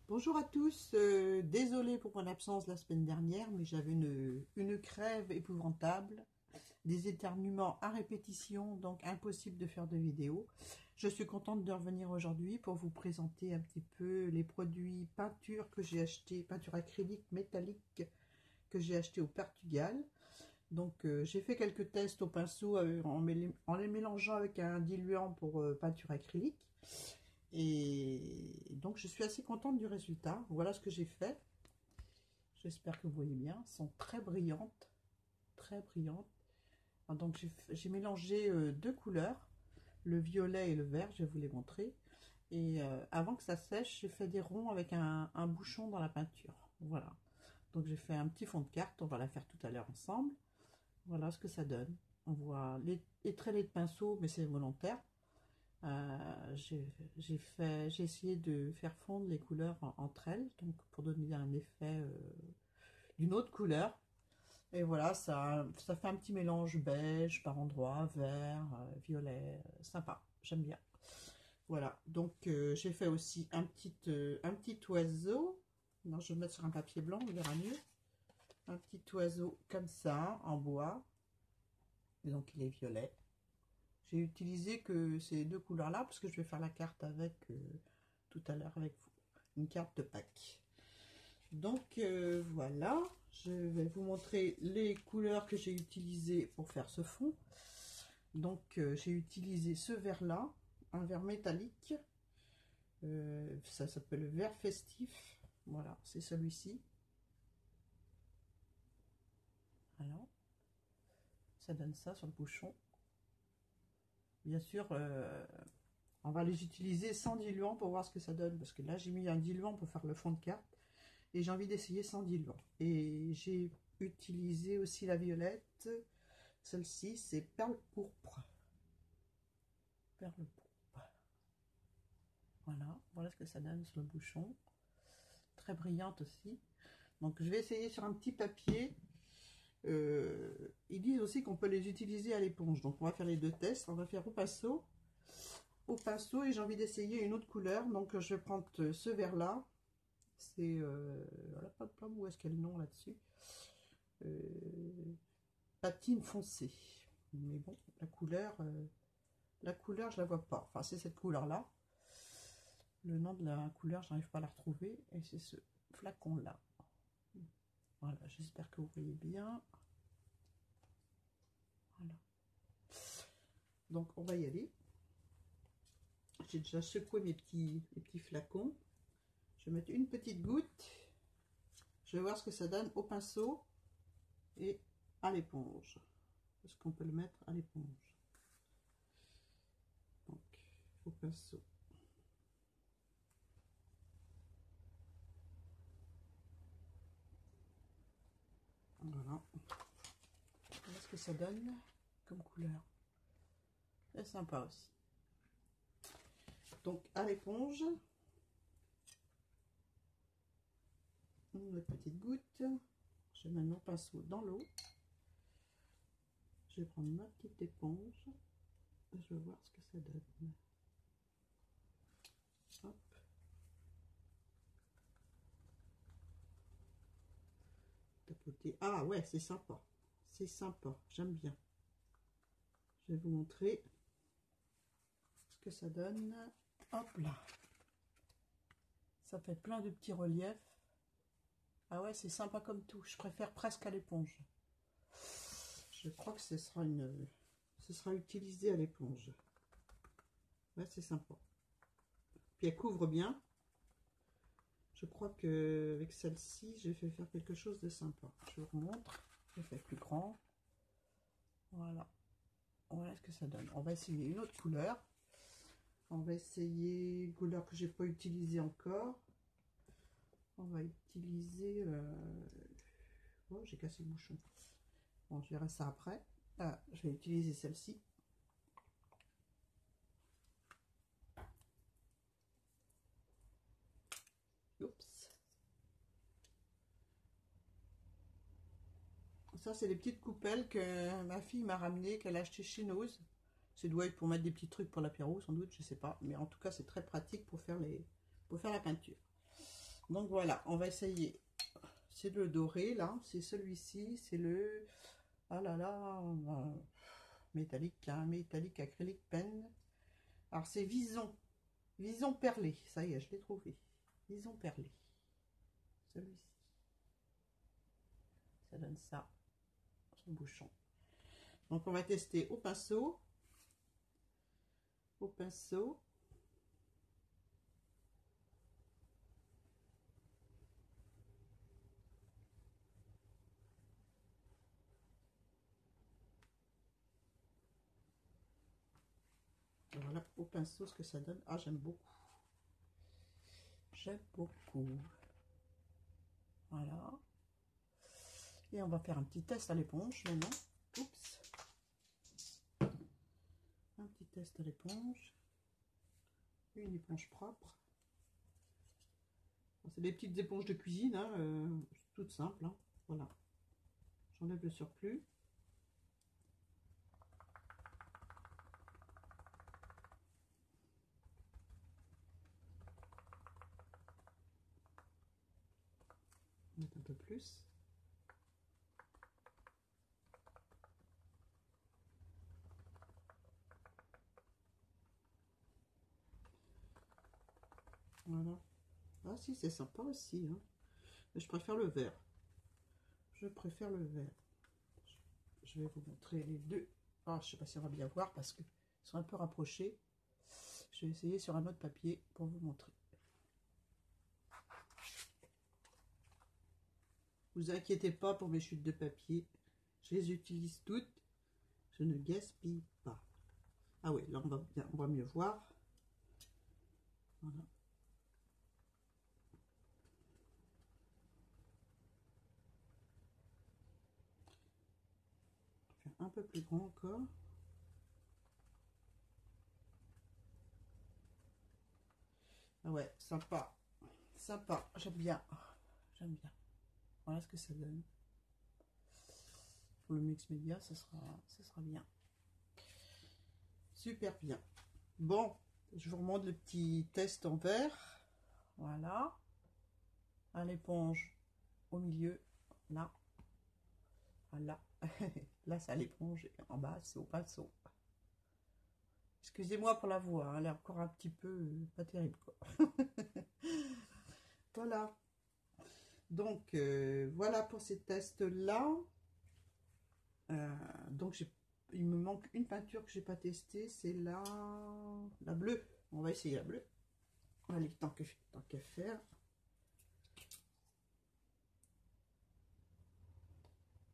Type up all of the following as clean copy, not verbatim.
Bonjour à tous, désolée pour mon absence la semaine dernière, mais j'avais une crève épouvantable, des éternuements à répétition, donc impossible de faire de vidéo. Je suis contente de revenir aujourd'hui pour vous présenter un petit peu les produits peinture que j'ai acheté, peinture acrylique métallique que j'ai acheté au Portugal. Donc j'ai fait quelques tests au pinceau en les mélangeant avec un diluant pour peinture acrylique. Et donc je suis assez contente du résultat. Voilà ce que j'ai fait. J'espère que vous voyez bien. Elles sont très brillantes. Très brillantes. Donc j'ai mélangé deux couleurs. Le violet et le vert. Je vais vous les montrer. Et avant que ça sèche, j'ai fait des ronds avec un bouchon dans la peinture. Voilà. Donc j'ai fait un petit fond de carte. On va la faire tout à l'heure ensemble. Voilà ce que ça donne. On voit les traits de pinceau, mais c'est volontaire. J'ai essayé de faire fondre les couleurs entre elles, donc pour donner un effet d'une autre couleur. Et voilà, ça fait un petit mélange beige par endroits, vert, violet, sympa, j'aime bien. Voilà, donc j'ai fait aussi un petit oiseau. Non, je vais le mettre sur un papier blanc, on verra mieux. Un petit oiseau comme ça, en bois. Et donc il est violet. J'ai utilisé que ces deux couleurs-là parce que je vais faire la carte avec tout à l'heure avec vous. Une carte de Pâques. Donc voilà, je vais vous montrer les couleurs que j'ai utilisées pour faire ce fond. Donc j'ai utilisé ce vert-là, un vert métallique. Ça s'appelle le vert festif. Voilà, c'est celui-ci. Alors, ça donne ça sur le bouchon. Bien sûr, on va les utiliser sans diluant pour voir ce que ça donne. Parce que là, j'ai mis un diluant pour faire le fond de carte. Et j'ai envie d'essayer sans diluant. Et j'ai utilisé aussi la violette. Celle-ci, c'est perle pourpre. Perle pourpre. Voilà, voilà ce que ça donne sur le bouchon. Très brillante aussi. Donc, je vais essayer sur un petit papier. Ils disent aussi qu'on peut les utiliser à l'éponge. Donc, on va faire les deux tests. On va faire au pinceau. Au pinceau, et j'ai envie d'essayer une autre couleur. Donc, je vais prendre ce vert-là. C'est... elle n'a pas de pomme, où est-ce qu'il y a le nom là-dessus patine foncée. Mais bon, la couleur, je la vois pas. Enfin, c'est cette couleur-là. Le nom de la couleur, je n'arrive pas à la retrouver. Et c'est ce flacon-là. Voilà, j'espère que vous voyez bien. Voilà. Donc, on va y aller. J'ai déjà secoué mes petits flacons. Je vais mettre une petite goutte. Je vais voir ce que ça donne au pinceau et à l'éponge. Est-ce qu'on peut le mettre à l'éponge? Donc, au pinceau. Voilà. Voilà ce que ça donne comme couleur. C'est sympa aussi. Donc, à l'éponge. Une petite goutte. Je mets mon pinceau dans l'eau. Je vais prendre ma petite éponge. Et je vais voir ce que ça donne. Hop. Tapoter. Ah ouais, c'est sympa. C'est sympa. J'aime bien. Je vais vous montrer ce que ça donne. Hop là. Ça fait plein de petits reliefs. Ah ouais, c'est sympa comme tout. Je préfère presque à l'éponge. Je crois que ce sera utilisé à l'éponge. Ouais, c'est sympa. Puis elle couvre bien. Je crois que avec celle-ci, je vais faire quelque chose de sympa. Je vous montre. Je fais plus grand. Voilà. Voilà ce que ça donne. On va essayer une autre couleur. On va essayer une couleur que j'ai pas utilisée encore. On va utiliser... Oh, j'ai cassé le bouchon. Bon, je verrai ça après. Ah, je vais utiliser celle-ci. Oups. Ça, c'est les petites coupelles que ma fille m'a ramenées, qu'elle a acheté chez Nose. Ça doit être pour mettre des petits trucs pour l'apéro, sans doute, je sais pas. Mais en tout cas, c'est très pratique pour faire la peinture. Donc voilà, on va essayer. C'est le doré là, c'est celui-ci, c'est le... Ah là là, métallique, hein, métallique acrylique pen. Alors c'est Vison, Vison perlé, ça y est, je l'ai trouvé. Vison perlé, celui-ci. Ça donne ça, son bouchon. Donc on va tester au pinceau. Au pinceau. Voilà, au pinceau, ce que ça donne. Ah, j'aime beaucoup. J'aime beaucoup. Voilà. Et on va faire un petit test à l'éponge maintenant. Oups. Un petit test à l'éponge. Une éponge propre. C'est des petites éponges de cuisine, hein, toutes simples. Hein. Voilà. J'enlève le surplus. Mettre un peu plus. Voilà. Ah si, c'est sympa aussi. Hein. Mais je préfère le vert. Je préfère le vert. Je vais vous montrer les deux. Ah, je sais pas si on va bien voir parce qu'ils sont un peu rapprochés. Je vais essayer sur un autre papier pour vous montrer. Vous inquiétez pas pour mes chutes de papier. Je les utilise toutes. Je ne gaspille pas. Ah oui, là on va mieux voir. Voilà. Faire un peu plus grand encore. Ah ouais, sympa. Sympa, j'aime bien. J'aime bien. Voilà ce que ça donne. Pour le mix média, ça sera bien. Super bien. Bon, je vous remonte le petit test en verre. Voilà. À l'éponge au milieu. Là. Voilà. Là, c'est à l'éponge. Et en bas, c'est au pinceau. Excusez-moi pour la voix. Hein, elle est encore un petit peu pas terrible, quoi. Voilà. Donc, voilà pour ces tests-là. Donc, il me manque une peinture que j'ai pas testée. C'est la bleue. On va essayer la bleue. Allez, tant qu'à faire.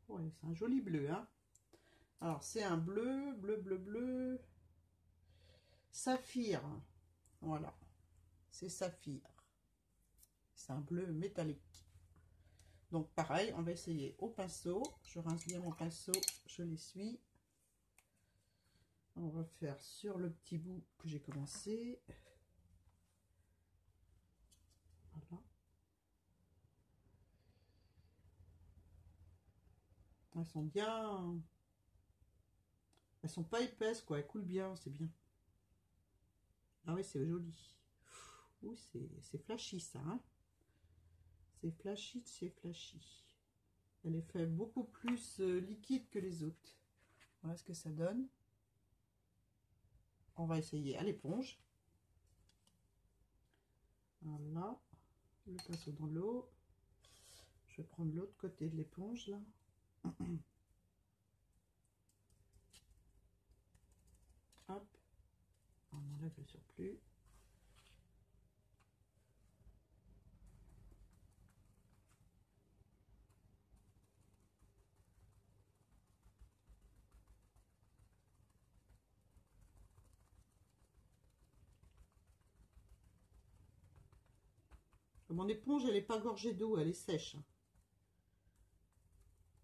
Ouais, c'est un joli bleu, hein. Alors, c'est un bleu, saphir. Voilà, c'est saphir. C'est un bleu métallique. Donc, pareil, on va essayer au pinceau. Je rince bien mon pinceau, je l'essuie. On va faire sur le petit bout que j'ai commencé. Voilà. Elles sont bien... Elles sont pas épaisses, quoi. Elles coulent bien, c'est bien. Ah oui, c'est joli. Ouh, c'est flashy, ça, hein. C'est flashy, c'est flashy. Elle est fait beaucoup plus liquide que les autres. Voilà ce que ça donne. On va essayer à l'éponge. Voilà. Le pinceau dans l'eau. Je vais prendre l'autre côté de l'éponge, là. Hop. On enlève le surplus. Mon éponge, elle n'est pas gorgée d'eau, elle est sèche.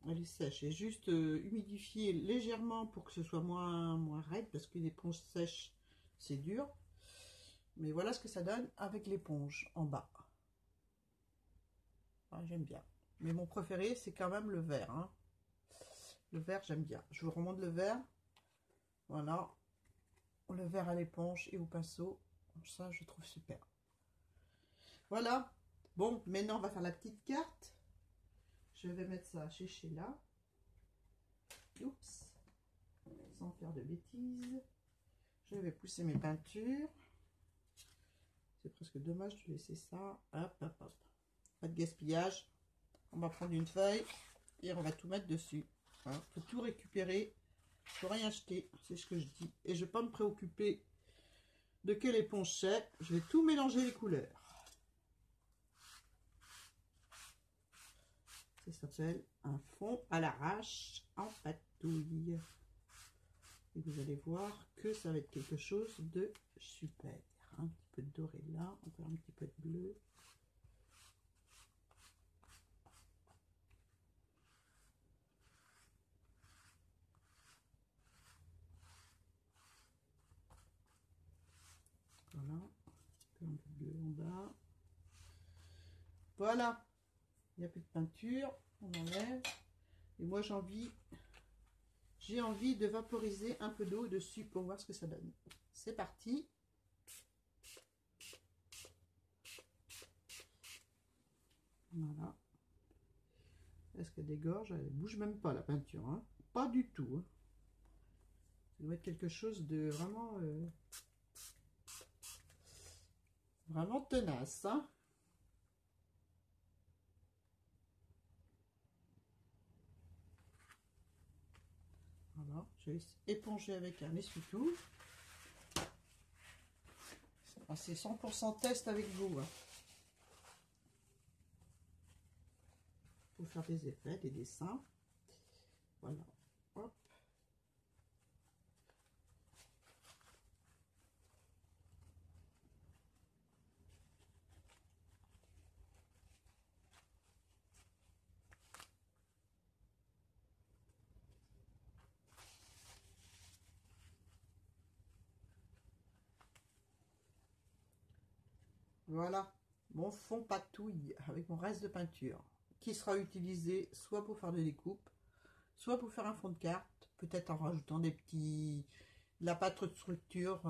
Elle est sèche. Et juste humidifier légèrement pour que ce soit moins raide, parce qu'une éponge sèche, c'est dur. Mais voilà ce que ça donne avec l'éponge en bas. Ah, j'aime bien. Mais mon préféré, c'est quand même le vert. Hein. Le vert, j'aime bien. Je vous remonte le vert. Voilà. Le vert à l'éponge et au pinceau. Ça, je trouve super. Voilà. Bon, maintenant, on va faire la petite carte. Je vais mettre ça chez Sheila. Oups. Sans faire de bêtises. Je vais pousser mes peintures. C'est presque dommage de laisser ça. Hop, hop, hop. Pas de gaspillage. On va prendre une feuille et on va tout mettre dessus. Il faut tout récupérer. Il faut rien jeter. C'est ce que je dis. Et je ne vais pas me préoccuper de quelle éponge c'est. Je vais tout mélanger les couleurs. Ça s'appelle un fond à l'arrache en patouille. Et vous allez voir que ça va être quelque chose de super. Un petit peu de doré là, encore un petit peu de bleu. Voilà, un peu de bleu en bas. Voilà, il n'y a plus de peinture, on enlève. Et moi j'ai envie de vaporiser un peu d'eau dessus pour voir ce que ça donne. C'est parti. Voilà. Est-ce qu'elle dégorge? Elle ne bouge même pas la peinture, hein. Pas du tout. Hein. Ça doit être quelque chose de vraiment, vraiment tenace. Hein. Voilà, je vais éponger avec un essuie-tout. C'est 100% test avec vous. Hein. Pour faire des effets, des dessins. Voilà. Hop. Voilà mon fond patouille avec mon reste de peinture qui sera utilisé soit pour faire des découpes, soit pour faire un fond de carte, peut-être en rajoutant des petits, la pâte de structure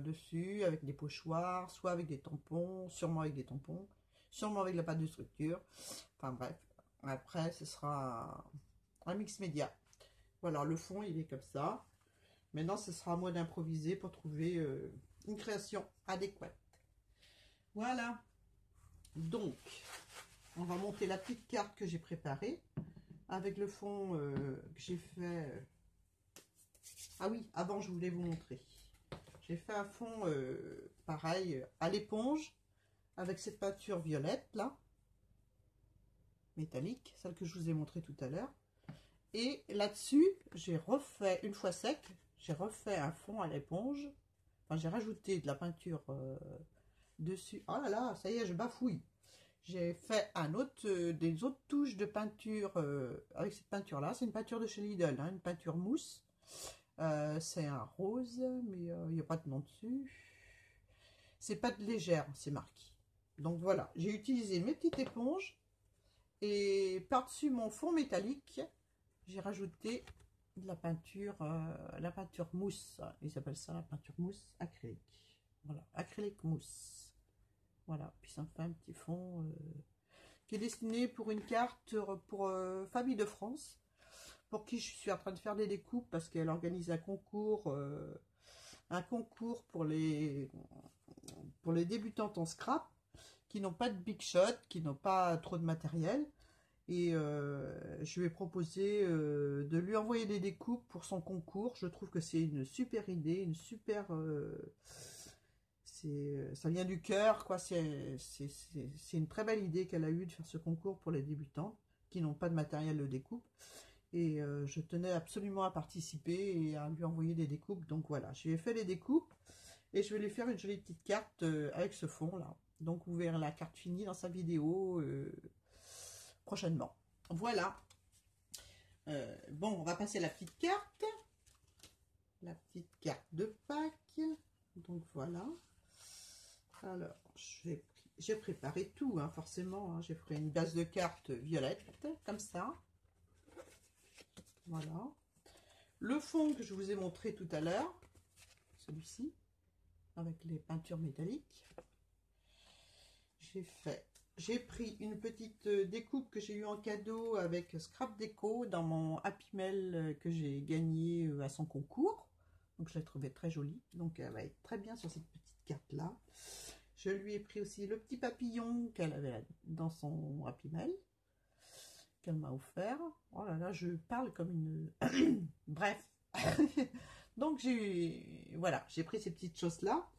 dessus avec des pochoirs, soit avec des tampons, sûrement avec des tampons, sûrement avec la pâte de structure. Enfin bref, après ce sera un mix média. Voilà, le fond il est comme ça. Maintenant ce sera à moi d'improviser pour trouver une création adéquate. Voilà, donc on va monter la petite carte que j'ai préparée avec le fond que j'ai fait. Ah oui, avant je voulais vous montrer. J'ai fait un fond pareil à l'éponge avec cette peinture violette là, métallique, celle que je vous ai montré tout à l'heure. Et là-dessus, j'ai refait, une fois sec, j'ai refait un fond à l'éponge. Enfin, j'ai rajouté de la peinture dessus. Oh là là, ça y est, je bafouille. J'ai fait un autre, des autres touches de peinture avec cette peinture là. C'est une peinture de chez Lidl, hein, une peinture mousse. C'est un rose, mais il n'y a pas de nom dessus. C'est pas de légère, c'est marqué. Donc voilà, j'ai utilisé mes petites éponges et par-dessus mon fond métallique, j'ai rajouté de la peinture mousse. Ils appellent ça la peinture mousse acrylique. Voilà, acrylique mousse. Voilà, puis ça me fait un petit fond qui est destiné pour une carte pour Famille de France, pour qui je suis en train de faire des découpes parce qu'elle organise un concours pour les débutantes en scrap qui n'ont pas de big shot, qui n'ont pas trop de matériel. Et je lui ai proposé de lui envoyer des découpes pour son concours. Je trouve que c'est une super idée, une super... ça vient du cœur, quoi. C'est une très belle idée qu'elle a eue de faire ce concours pour les débutants qui n'ont pas de matériel de découpe. Et je tenais absolument à participer et à lui envoyer des découpes. Donc voilà, je lui ai fait les découpes et je vais lui faire une jolie petite carte avec ce fond là. Donc vous verrez la carte finie dans sa vidéo prochainement. Voilà. Bon, on va passer à la petite carte. La petite carte de Pâques. Donc voilà. Alors, j'ai préparé tout, hein, forcément. Hein. J'ai pris une base de cartes violette, comme ça. Voilà. Le fond que je vous ai montré tout à l'heure, celui-ci, avec les peintures métalliques. J'ai fait j'ai pris une petite découpe que j'ai eu en cadeau avec Scrap Déco dans mon Happy Mail que j'ai gagné à son concours. Donc je l'ai trouvée très jolie. Donc elle va être très bien sur cette petite carte là. Je lui ai pris aussi le petit papillon qu'elle avait dans son Happy Mail qu'elle m'a offert. Oh là là, je parle comme une... Bref. Donc voilà, j'ai pris ces petites choses là.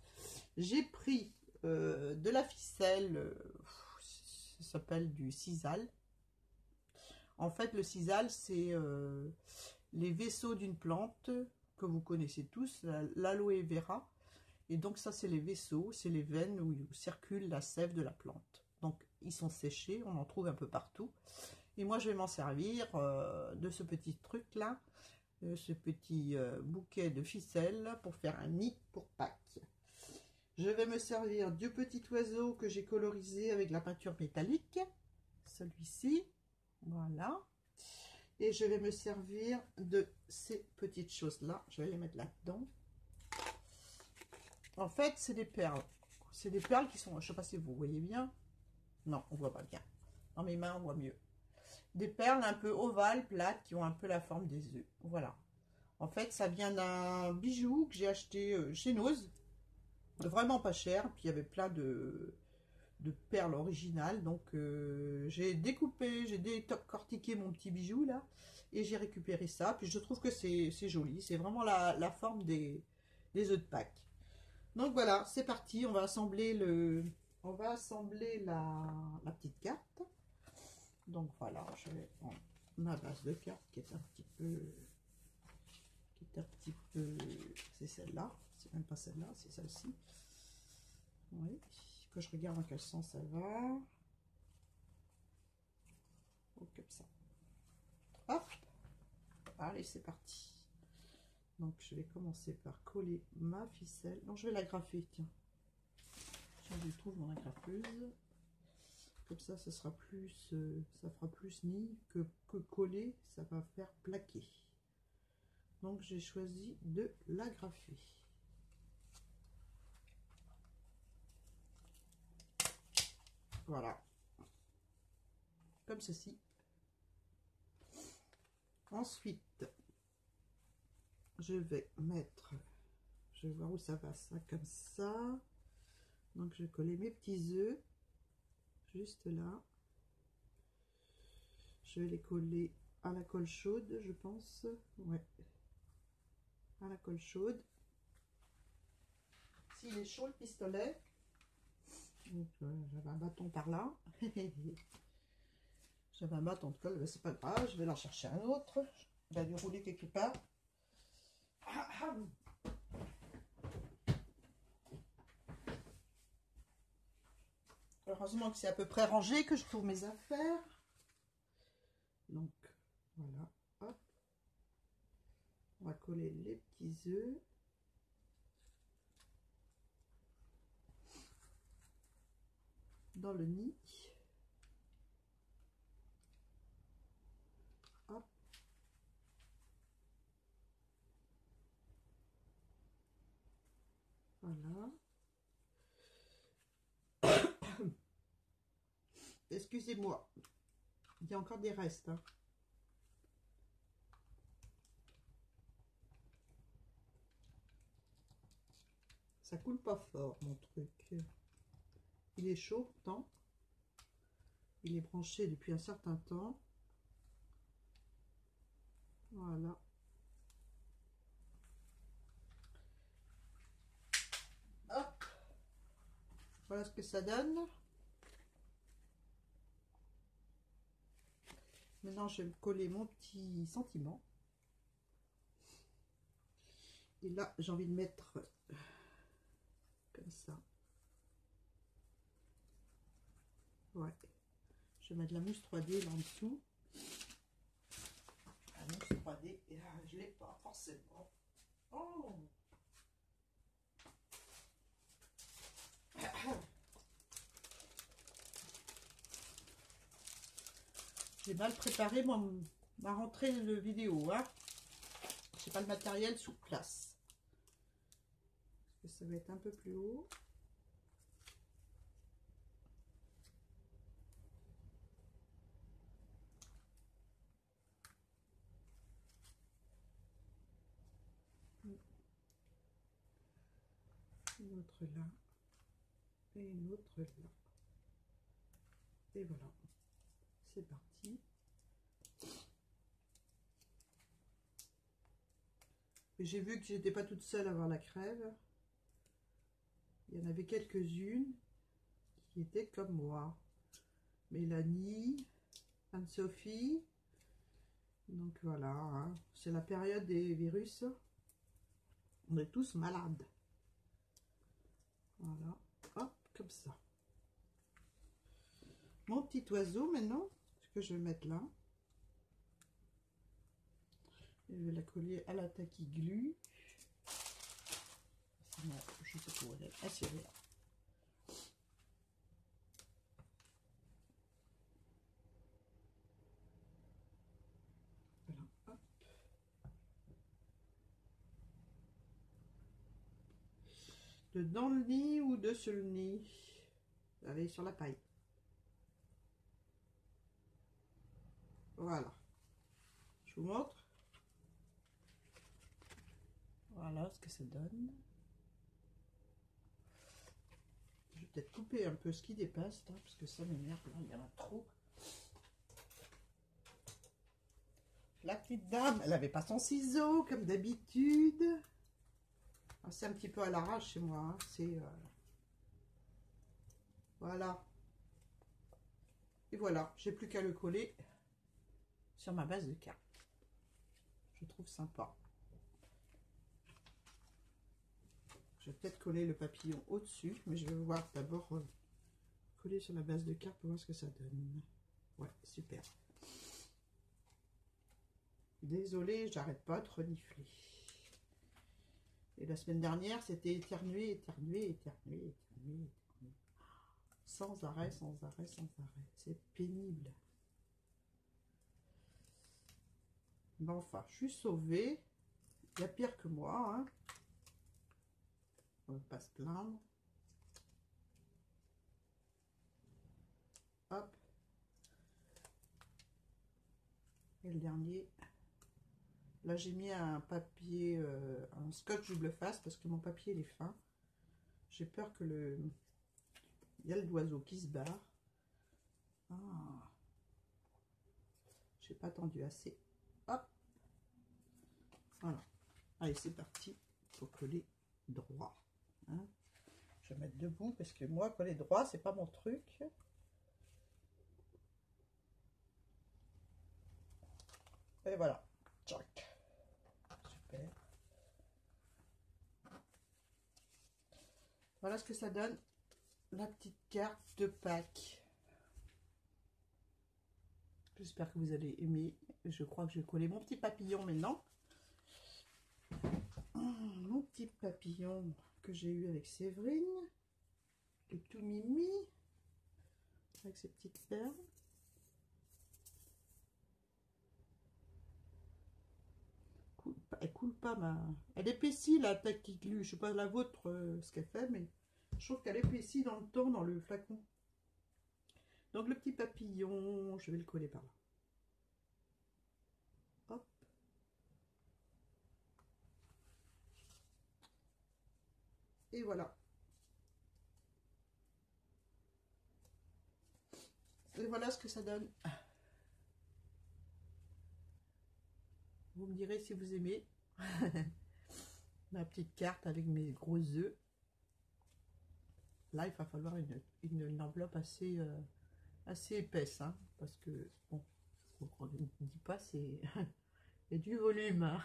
J'ai pris de la ficelle, ça s'appelle du sisal. En fait, le sisal, c'est les vaisseaux d'une plante que vous connaissez tous, l'aloe vera. Et donc ça, c'est les vaisseaux, c'est les veines où circule la sève de la plante. Donc, ils sont séchés, on en trouve un peu partout. Et moi, je vais m'en servir de ce petit truc-là, ce petit bouquet de ficelle pour faire un nid pour Pâques. Je vais me servir du petit oiseau que j'ai colorisé avec la peinture métallique, celui-ci, voilà. Et je vais me servir de ces petites choses-là, je vais les mettre là-dedans. En fait, c'est des perles. C'est des perles qui sont, je ne sais pas si vous voyez bien. Non, on ne voit pas bien. Dans mes mains, on voit mieux. Des perles un peu ovales, plates, qui ont un peu la forme des œufs. Voilà. En fait, ça vient d'un bijou que j'ai acheté chez Noz. Vraiment pas cher. Puis il y avait plein de perles originales. Donc j'ai découpé, j'ai décortiqué mon petit bijou là. Et j'ai récupéré ça. Puis je trouve que c'est joli. C'est vraiment la forme des œufs de Pâques. Donc voilà, c'est parti. On va assembler la petite carte. Donc voilà, je vais prendre ma base de carte qui est un petit peu, c'est celle-là, c'est même pas celle-là, c'est celle-ci. Oui, que je regarde dans quel sens ça va. Oh, comme ça. Hop, allez, c'est parti. Donc je vais commencer par coller ma ficelle. Non, je vais l'agrafer, tiens. Je trouve mon agrafeuse. Comme ça, ça sera plus, ça fera plus nid que coller, ça va faire plaquer. Donc j'ai choisi de l'agrafer. Voilà, comme ceci. Ensuite, je vais mettre, je vais voir où ça va, ça comme ça. Donc je vais coller mes petits œufs juste là. Je vais les coller à la colle chaude, je pense. Ouais, à la colle chaude. S'il est chaud le pistolet. J'avais un bâton par là. J'avais un bâton de colle, mais c'est pas grave, je vais en chercher un autre. Il va lui rouler quelque part. Heureusement que c'est à peu près rangé, que je trouve mes affaires. Donc, voilà, hop. On va coller les petits œufs. Dans le nid. Hop. Voilà. Excusez-moi. Il y a encore des restes. Hein. Ça coule pas fort, mon truc. Il est chaud pourtant. Il est branché depuis un certain temps. Voilà. Hop. Voilà ce que ça donne. Maintenant, je vais coller mon petit sentiment. Et là, j'ai envie de mettre comme ça. Ouais. Je vais mettre la mousse 3D là en dessous. La mousse 3D, et là, je ne l'ai pas forcément. Oh! J'ai mal préparé ma rentrée de vidéo. Hein. Je n'ai pas le matériel sur place. Parce que ça va être un peu plus haut. une autre là, et une autre là. Et voilà, c'est parti. J'ai vu que j'étais pas toute seule à avoir la crève. Il y en avait quelques-unes qui étaient comme moi. Mélanie, Anne-Sophie. Donc voilà, hein. C'est la période des virus. On est tous malades. Voilà, hop, comme ça. Mon petit oiseau maintenant, que je vais mettre là. Je vais la coller à la taquille glue. Sinon, je sais pas où elle est. Ah, c'est là. Voilà, hop. De dans le nid ou de sur le nid. Allez, sur la paille. Voilà. Je vous montre. Voilà ce que ça donne. Je vais peut-être couper un peu ce qui dépasse, là, parce que ça m'énerve, là, il y en a trop. La petite dame, elle n'avait pas son ciseau, comme d'habitude. Ah, c'est un petit peu à l'arrache chez moi, hein. C'est... Voilà. Et voilà, j'ai plus qu'à le coller sur ma base de cartes. Je trouve sympa. Je vais peut-être coller le papillon au-dessus, mais je vais voir d'abord coller sur la base de carte pour voir ce que ça donne. Ouais, super. Désolée, j'arrête pas de renifler. Et la semaine dernière, c'était éternuer, éternuer, éternuer, éternuer, éternuer. Sans arrêt, sans arrêt, sans arrêt. C'est pénible. Mais enfin, je suis sauvée. Il y a pire que moi, hein. On ne va pas se plaindre. Hop. Et le dernier. Là, j'ai mis un papier, un scotch double face parce que mon papier, il est fin. J'ai peur que le... Il y a l'oiseau qui se barre. Ah. J'ai pas tendu assez. Hop. Voilà. Allez, c'est parti. Il faut coller droit. Hein. Je vais mettre debout parce que moi, coller droit, c'est pas mon truc. Et voilà. Tchac. Super. Voilà ce que ça donne. La petite carte de Pâques. J'espère que vous allez aimer. Je crois que je vais coller mon petit papillon maintenant. Mon petit papillon que j'ai eu avec Séverine. Le tout mimi. Avec ses petites perles. Elle coule pas ma... Elle épaissit la taquille glue. Je sais pas la vôtre ce qu'elle fait, mais je trouve qu'elle épaissit dans le temps, dans le flacon. Donc le petit papillon, je vais le coller par là. Hop. Et voilà. Et voilà ce que ça donne. Vous me direz si vous aimez. Ma petite carte avec mes gros œufs. Là, il va falloir une enveloppe assez, assez épaisse. Hein, parce que, bon, on ne dit pas, c'est... Il y a du volume. Hein.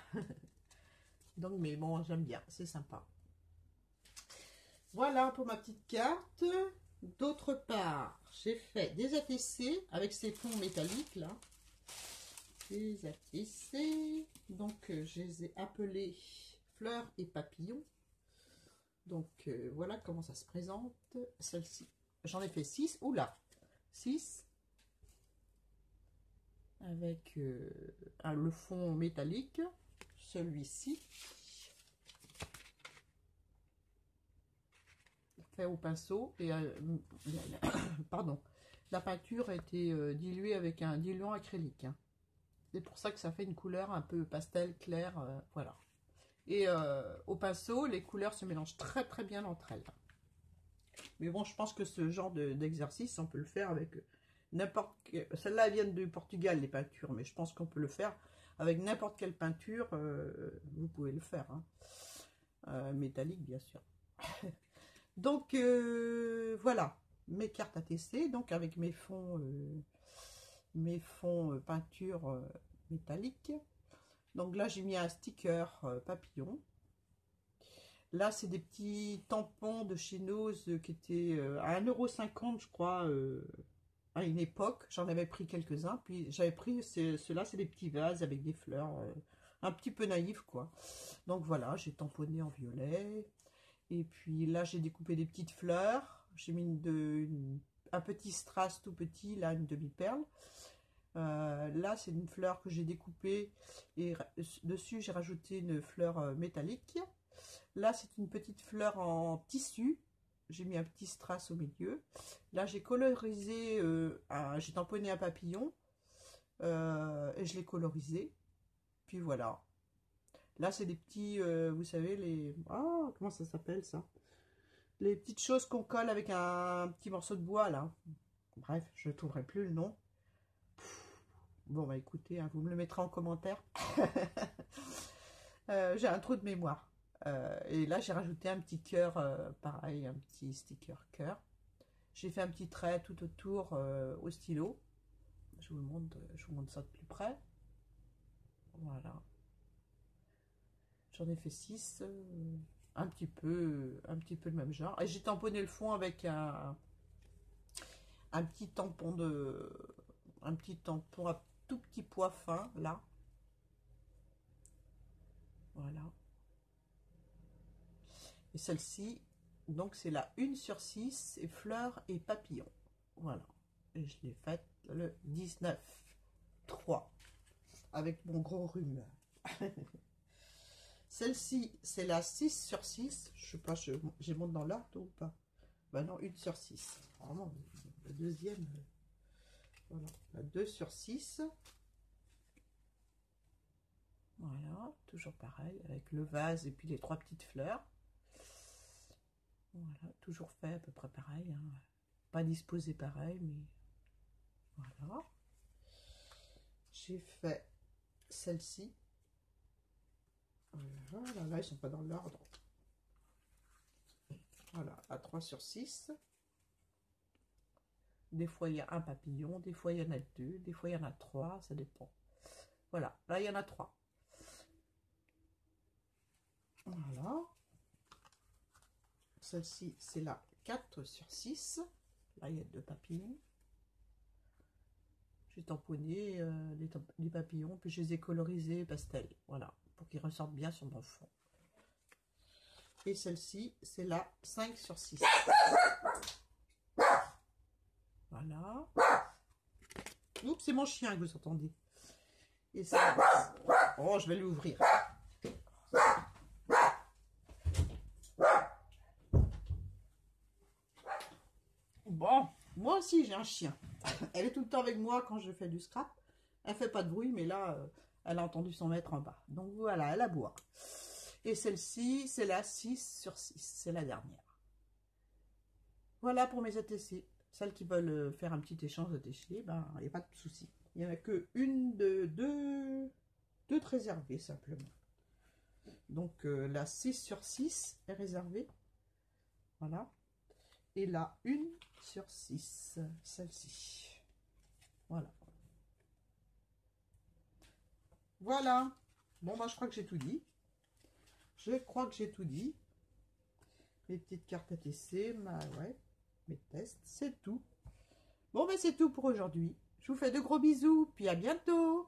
Donc, mais bon, j'aime bien. C'est sympa. Voilà pour ma petite carte. D'autre part, j'ai fait des ATC avec ces fonds métalliques là. Des ATC. Donc, je les ai appelés fleurs et papillons. Donc, voilà comment ça se présente. Celle-ci, j'en ai fait 6. Oula, 6. Avec le fond métallique. Celui-ci. Fait au pinceau et pardon, la peinture a été diluée avec un diluant acrylique. Hein. C'est pour ça que ça fait une couleur un peu pastel clair, voilà. Et au pinceau, les couleurs se mélangent très très bien entre elles. Mais bon, je pense que ce genre d'exercice, on peut le faire avec n'importe quelle... Celles-là viennent du Portugal, les peintures, mais je pense qu'on peut le faire avec n'importe quelle peinture. Vous pouvez le faire. Hein. Métallique, bien sûr. Donc, voilà, mes cartes à tester. Donc, avec mes fonds peinture métallique. Donc là, j'ai mis un sticker papillon. Là, c'est des petits tampons de chez Nose qui étaient à 1,50 €, je crois, à une époque. J'en avais pris quelques-uns. Puis j'avais pris, ceux-là, c'est des petits vases avec des fleurs, un petit peu naïfs, quoi. Donc voilà, j'ai tamponné en violet. Et puis là, j'ai découpé des petites fleurs. J'ai mis un petit strass tout petit, là, une demi-perle. Là, c'est une fleur que j'ai découpée. Et dessus, j'ai rajouté une fleur métallique. Là, c'est une petite fleur en tissu. J'ai mis un petit strass au milieu. Là, j'ai colorisé, j'ai tamponné un papillon. Et je l'ai colorisé. Puis voilà. Là, c'est des petits, vous savez, les... Ah, comment ça s'appelle, ça? Les petites choses qu'on colle avec un petit morceau de bois, là. Bref, je ne trouverai plus le nom. Bon, bah écoutez, hein, vous me le mettrez en commentaire. J'ai un trou de mémoire. Et là, j'ai rajouté un petit cœur, pareil, un petit sticker cœur. J'ai fait un petit trait tout autour au stylo. Je vous montre ça de plus près. Voilà. J'en ai fait 6. Un petit peu le même genre. Et j'ai tamponné le fond avec un petit tampon à tout petit pois fin, là. Voilà. Et celle-ci, donc c'est la 1/6 et fleurs et papillons. Voilà. Et je l'ai faite le 19/3 avec mon gros rhume. Celle-ci, c'est la 6/6. Je sais pas, j'ai monté dans l'ordre ou pas? Ben non, 1/6. Vraiment, la deuxième. Voilà, la 2/6. Voilà, toujours pareil, avec le vase et puis les 3 petites fleurs. Voilà, toujours fait à peu près pareil. Hein. Pas disposé pareil, mais voilà. J'ai fait celle-ci. Voilà, là, ils sont pas dans l'ordre. Voilà, à 3/6. Des fois, il y a un papillon, des fois, il y en a 2, des fois, il y en a 3, ça dépend. Voilà, là, il y en a 3. Voilà. Celle-ci, c'est la 4/6. Là, il y a 2 papillons. J'ai tamponné les papillons, puis je les ai colorisés pastel. Voilà, pour qu'ils ressortent bien sur mon fond. Et celle-ci, c'est la 5/6. Voilà. Oups, c'est mon chien que vous entendez. Et ça... Oh, je vais l'ouvrir. Bon, moi aussi j'ai un chien. Elle est tout le temps avec moi quand je fais du scrap. Elle fait pas de bruit, mais là, elle a entendu son maître en bas. Donc voilà, elle aboie. Et celle-ci, c'est la 6/6. C'est la dernière. Voilà pour mes ATC. Celles qui veulent faire un petit échange d'ATC, ben, il n'y a pas de souci. Il n'y en a que deux de réservées simplement. Donc la 6/6 est réservée. Voilà. Et la 1/6, celle-ci. Voilà. Voilà. Bon, bah, je crois que j'ai tout dit. Je crois que j'ai tout dit. Mes petites cartes ATC, ouais, mes tests, c'est tout. Bon, ben c'est tout pour aujourd'hui. Je vous fais de gros bisous, puis à bientôt.